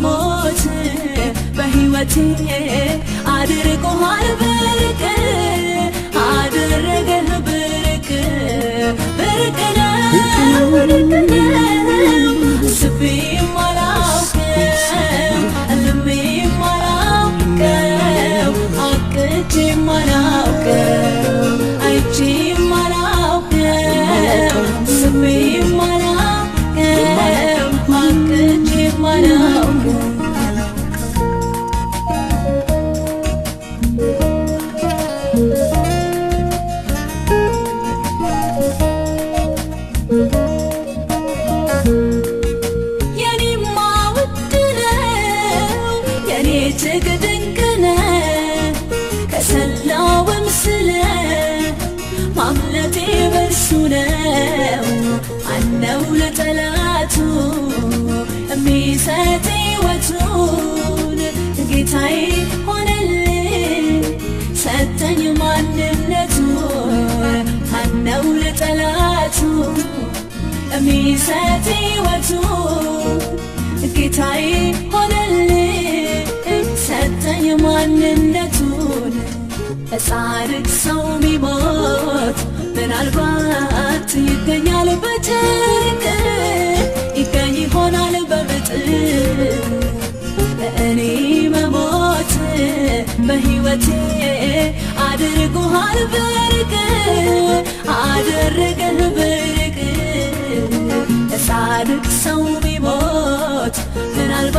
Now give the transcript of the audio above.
መሞት በሕይወቴ አድርጎሃል ብርቅ አደረገህ ብርቅ ብርቅ ነው አስቤም አላውቅም አልሜም አላውቅም አቅጄም አላውቅም አይቼም አላውቅም አስቤም አላውቅም አቅጄም አላውቅም እጅግ ድንቅ ነህ ከሰላውም ስለ ማምለጤ በርሱ ነው አነው ለጠላቱ የሚሰጥ ሕይወቱን ጌታዬ ሆነልኝ ሰጠኝ ማንነቱን አነው ለጠላቱ የሚሰጥ ሕይወቱን ጌታዬ ሆነልኝ ሰጠኝ ማንነቱን ጻድቅ ሰው ቢሞት ምናልባት ይገኛል በጭንቅ ይገኝ ይሆናል በምጥ እኔ መሞት በሕይወቴ አድርጎሃል ብርቅ አደረገህ ብርቅ ጻድቅ ሰው ቢሞት ምናልባት